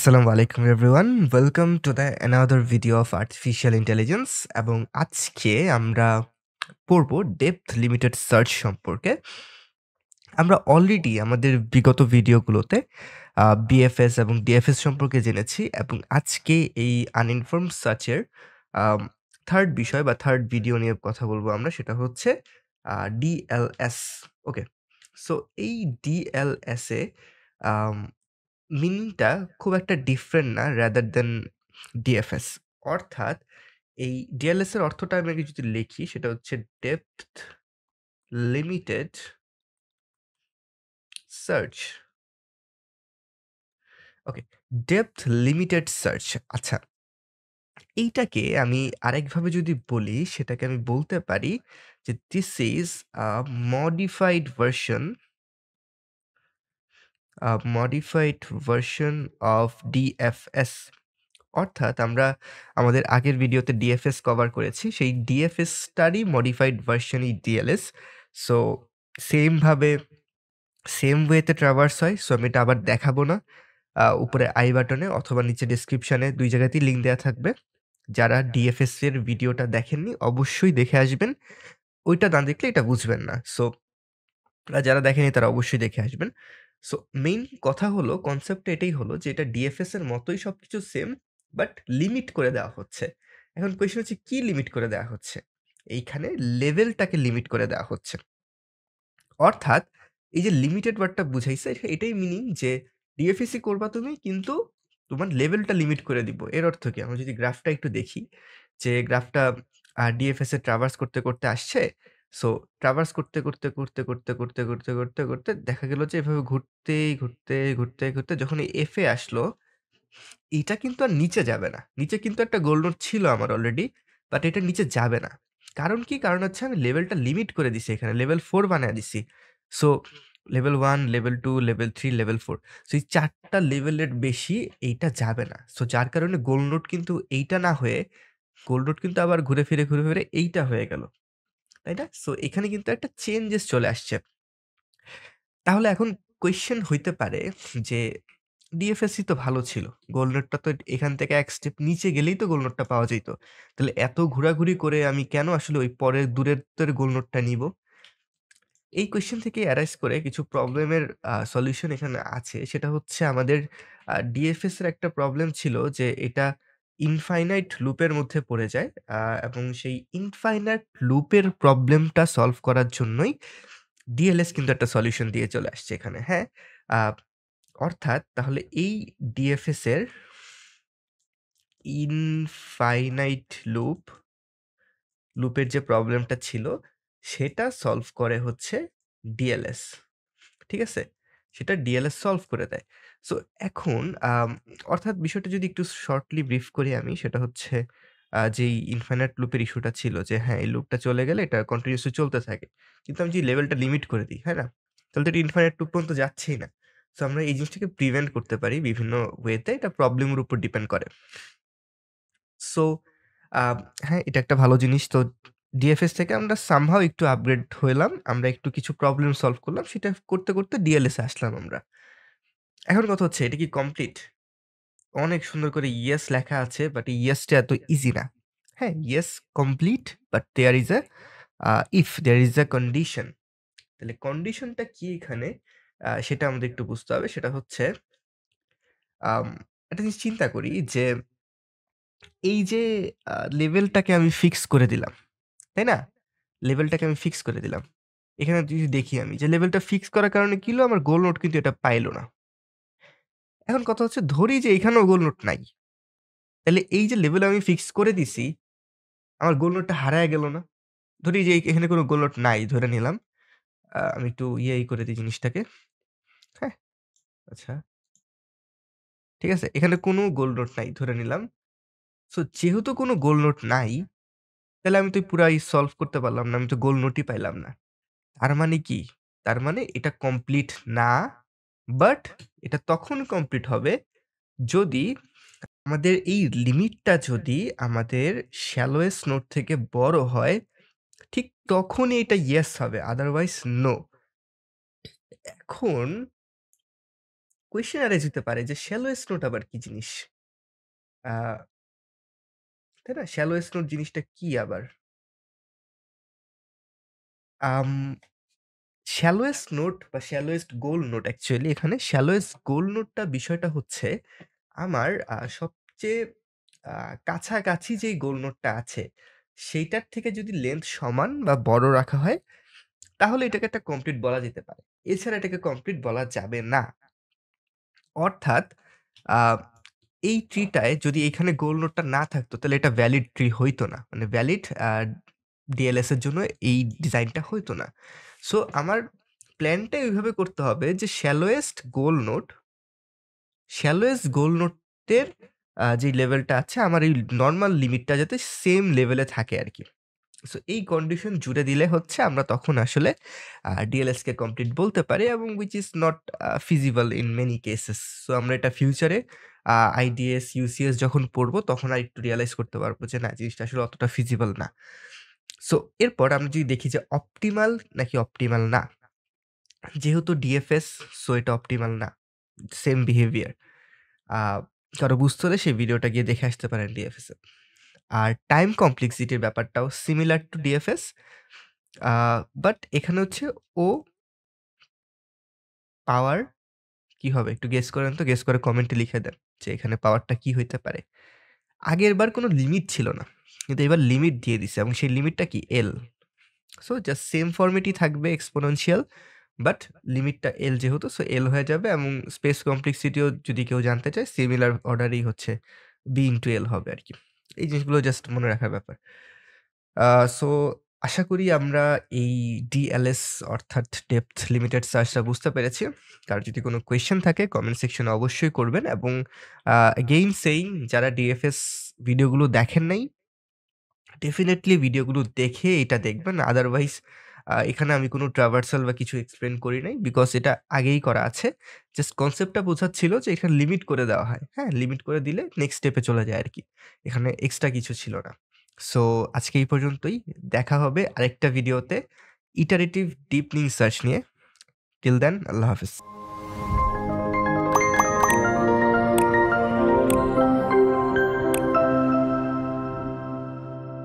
আসসালামু আলাইকুম everyone. Welcome to the another video of artificial intelligence এবং আজকে আমরা পড়ব ডেপথ লিমিটেড সার্চ সম্পর্কে। আমরা অলরেডি আমাদের বিগত ভিডিওগুলোতে বিএফএস এবং ডিএফএস সম্পর্কে জেনেছি এবং আজকে এই আনইনফর্মড সার্চের আম 3rd বিষয় বা 3rd ভিডিও নিয়ে কথা বলব আমরা। সেটা হচ্ছে ডিএলএস। ওকে। সো এই ডিএলএস এ আম মিনিংটা খুব একটা ডিফারেন্ট না রাদার দ্যান ডিএফএস। অর্থাৎ এই ডিএলএস এর অর্থটা আমি আগে যদি লিখি সেটা হচ্ছে ডেপথ লিমিটেড সার্চ। ওকে, ডেপথ লিমিটেড সার্চ। আচ্ছা, এইটাকে আমি আরেকভাবে যদি বলি সেটাকে আমি বলতে পারি যে this is a modified version of DFS. অর্থাৎ আমরা আমাদের আগের ভিডিওতে ডিএফএস কভার করেছি। সেই ডিএফএসটারই মডিফাইড ভার্সনই ডিএলএস। সো সেম ভাবে সেম ওয়েতে ট্রাভার্স হয়। সো আমি এটা আবার দেখাবো না। উপরে আই বাটনে অথবা নিচে ডেসক্রিপশনে ২ জায়গাতেই লিংক দেয়া থাকবে। যারা ডিএফএস এর ভিডিওটা দেখেননি অবশ্যই দেখে আসবেন। ওইটা না দেখলে এটা বুঝবেন না। সো যারা দেখেনি তারা অবশ্যই দেখে আসবেন। সো মেইন কথা হলো কনসেপ্টটা এটাই হলো যে এটা ডিএফএস এর মতোই সবকিছু সেম বাট লিমিট করে দেওয়া হচ্ছে। এখন কোয়েশ্চেন হচ্ছে কি লিমিট করে দেওয়া হচ্ছে? এইখানে লেভেলটাকে লিমিট করে দেওয়া হচ্ছে। অর্থাৎ এই যে লিমিটেড ওয়ার্ডটা বুঝাইছে এটাই মিনিং যে ডিএফএসই করবা তুমি কিন্তু তোমার লেভেলটা লিমিট করে দিব। এর অর্থ কি? আমরা যদি গ্রাফটা একটু দেখি যে গ্রাফটা ডিএফএস এ ট্রাভার্স করতে আসছে। সো ট্রাভার্স করতে দেখা গেল যে এভাবে ঘুরতে যখন এই এফ এ আসলো, এটা কিন্তু আর নিচে যাবে না। নিচে কিন্তু একটা গোল নোট ছিল আমার অলরেডি। বাট এটা নিচে যাবে না। কারণ কি? কারণ হচ্ছে আমি লেভেলটা লিমিট করে দিছি এখানে। লেভেল 4 বানায়া দিছি। So level 1, level 2, level 3, level 4। So এই ৪ টা লেভেলের বেশি এইটা যাবে না। সো যার কারণে গোল নোট কিন্তু এইটা না হয়ে গোল নোট কিন্তু আবার ঘুরে ফিরে এইটা হয়ে গেল। তাই না? সো এখানে কিন্তু একটা চেঞ্জেস চলে আসছে। তাহলে এখন কোয়েশ্চেন হইতে পারে যে ডিএফএসসি তো ভালো ছিল। গোল নোটটা তো এখান থেকে ১ স্টেপ নিচে গেলেই তো গোল নোটটা পাওয়া যাইত। তাহলে এত ঘোরাঘুরি করে আমি কেন আসলে ওই পরের দূরেরটার গোল নোটটা নিবো? এই কোয়েশ্চেন থেকে অ্যারাইজ করে কিছু প্রবলেমের সলিউশন এখানে আছে। সেটা হচ্ছে আমাদের ডিএফএস এর একটা প্রবলেম ছিল যে এটা ইনফাইনাইট লুপের মধ্যে পড়ে যায়। এবং সেই ইনফাইনাইট লুপের প্রবলেমটা সলভ করার জন্যই ডিএলএস কিন্তু একটা সলিউশন দিয়ে চলে আসছে এখানে। হ্যাঁ? আ অর্থাৎ তাহলে এই ডিএফএস এর ইনফাইনাইট লুপের যে প্রবলেমটা ছিল সেটা সলভ করে হচ্ছে ডিএলএস। ঠিক আছে? সেটা ডিএলএস সলভ করে দেয়। সো এখন অর্থাৎ বিষয়টা যদি একটু শর্টলি ব্রিফ করি আমি সেটা হচ্ছে যেই ইনফাইনাইট লুপের ইস্যুটা ছিল যে হ্যাঁ, এই লুপটা চলে গেলে এটা কন্টিনিউয়াসলি চলতে থাকে। কিন্তু আমি যদি লেভেলটা লিমিট করে দিই, হ্যাঁ না? তাহলে তো এটা ইনফাইনাইট লুপ পর্যন্ত যাচ্ছেই না। সো আমরা এই জিনিসটাকে প্রিভেন্ট করতে পারি বিভিন্ন ওয়েতে। এটা প্রবলেমের উপর ডিপেন্ড করে। সো আ হ্যাঁ, এটা একটা ভালো জিনিস। তো ডিএফএস থেকে আমরা সামহাউ একটু আপগ্রেড হইলাম। আমরা একটু কিছু প্রবলেম সলভ করলাম। সেটা করতে ডিএলএস এ আসলাম আমরা। এখন কথা হচ্ছে এটা কি কমপ্লিট? অনেক সুন্দর করে ইয়েস লেখা আছে বাট এই ইয়েসটা এত ইজি না। হ্যাঁ, yes complete but there is if there is a condition. তাহলে কন্ডিশনটা কি এখানে? সেটা আমাদের একটু বুঝতে হবে। সেটা হচ্ছে আম একটা জিনিস চিন্তা করি যে এই যে লেভেলটাকে আমি ফিক্স করে দিলাম। তাই না? লেভেলটাকে আমি ফিক্স করে দিলাম। এখানে যদি দেখি আমি যে লেভেলটা ফিক্স করার কারণে কি হলো? আমার গোল নোট কিন্তু এটা পাইল না। এখন কথা হচ্ছে ধরি যে এখানেও গোল নোট নাই। তাইলে এই যে লেভেল আমি ফিক্স করে দিছি, আমার গোল নোটটা হারায়া গেল না? ধরি যে এখানে কোনো গোল নোট নাই ধরে নিলাম। আমি একটু করে দিই জিনিসটাকে। হ্যাঁ? আচ্ছা, ঠিক আছে? এখানে কোনো গোল নোট নাই ধরে নিলাম। সো যেহেতু কোনো গোল নোট নাই, তাহলে আমি তো পুরাই সলভ করতে পারলাম না। আমি তো গোল নোটই পাইলাম না। তার মানে কি? তার মানে এটা কমপ্লিট না। বাট এটা তখন কমপ্লিট হবে যদি আমাদের এই লিমিটটা যদি আমাদের shallowest নোড থেকে বড় হয়, ঠিক তখনই এটা ইয়েস হবে। Otherwise no. এখন কোয়েশ্চেন আরাইজ হতে পারে যে শ্যালোয়েস্ট নোট আবার কি জিনিস? আ তাই না? শ্যালোয়েস্ট নোট জিনিসটা কি আবার? আম শ্যালোয়েস্ট নোট বা শ্যালোয়েস্ট গোল নোট অ্যাকচুয়ালি এখানে শ্যালোয়েস্ট গোল নোটটা বিষয়টা হচ্ছে আমার সবচেয়ে আ কাছাকাছি যেই গোল নোটটা আছে, সেইটার থেকে যদি লেংথ সমান বা বড় রাখা হয়, তাহলে এটাকে একটা কমপ্লিট বলা যেতে পারে। এছাড়া এটাকে কমপ্লিট বলা যাবে না। অর্থাৎ আ এই ট্রিটায় যদি এখানে গোল নোটটা না থাকতো, তাহলে এটা ভ্যালিড ট্রি হইতো না। মানে ভ্যালিড ডিএলএস এর জন্য এই ডিজাইনটা হইতো না। সো আমার প্ল্যানটা এভাবে করতে হবে যে শ্যালোয়েস্ট গোল নোটের যে লেভেলটা আছে আমার এই নরমাল লিমিটটা যাতে সেম লেভেলে থাকে আরকি। সো এই কন্ডিশন জুড়ে দিলে হচ্ছে আমরা তখন আসলে ডিএলএস কে কমপ্লিট বলতে পারি এবং which is not feasible in many cases. So আমরা এটা ফিউচারে আইডিএস, ইউসিএস যখন পড়বো তখন আরেকটু রিয়ালাইজ করতে পারবো যে না জিনিসটা আসলে অতটা ফিজিবল না। সো এরপর আমরা যদি দেখি যে অপটিমাল নাকি অপটিমাল না। যেহেতু ডিএফএস সো এটা অপটিমাল না। Same behaviour. আ কারো বুঝতে হলে সেই ভিডিওটা গিয়ে দেখে আসতে পারেন ডিএফএস এ। আর টাইম কমপ্লেক্সিটির ব্যাপারটাও similar to DFS. A but এখানে হচ্ছে ও পাওয়ার কি হবে? একটু গেস করেন তো। গেস করে কমেন্টে লিখে দেন যে এখানে পাওয়ারটা কি হইতে পারে? আগেরবার কোনো লিমিট ছিল না। কিন্তু এবার লিমিট দিয়ে দিছে এবং সেই লিমিটটা কি? L সো জাস্ট সেম ফরমেটই থাকবে এক্সপোনেনশিয়াল বাট লিমিটটা L যেহেতু সো L হয়ে যাবে এবং স্পেস কমপ্লেক্সিটিও যদি কেউ জানতে চায় সিমিলার অর্ডারেই হচ্ছে B ইনটু L হবে আরকি। এই জিনিসগুলো জাস্ট মনে রাখার ব্যাপার। আ সো আশা করি আমরা এই DLS অর্থাৎ ডেপথ লিমিটেড সার্চটা বুঝতে পেরেছি। কারো যদি কোনো কোয়েশ্চেন থাকে কমেন্ট সেকশনে অবশ্যই করবেন এবং এগেইন সেইং যারা ডিএফএস ভিডিওগুলো দেখেন নাই ডেফিনিটলি ভিডিওগুলো দেখে এটা দেখবেন। আদারওয়াইজ এখানে আমি কোনো ট্রাভার্সাল বা কিছু এক্সপ্লেইন করি নাই। বিকজ এটা আগেই করা আছে। জাস্ট কনসেপ্টটা বোঝাচ্ছিল যে এখানে লিমিট করে দেওয়া হয়। হ্যাঁ? লিমিট করে দিলে নেক্সট স্টেপে চলে যায় আরকি। এখানে এক্সট্রা কিছু ছিল না। সো আজকে এই পর্যন্তই। দেখা হবে আরেকটা ভিডিওতে ইটারেটিভ ডিপনিং সার্চ নিয়ে। টিল দেন আল্লাহ হাফেজ।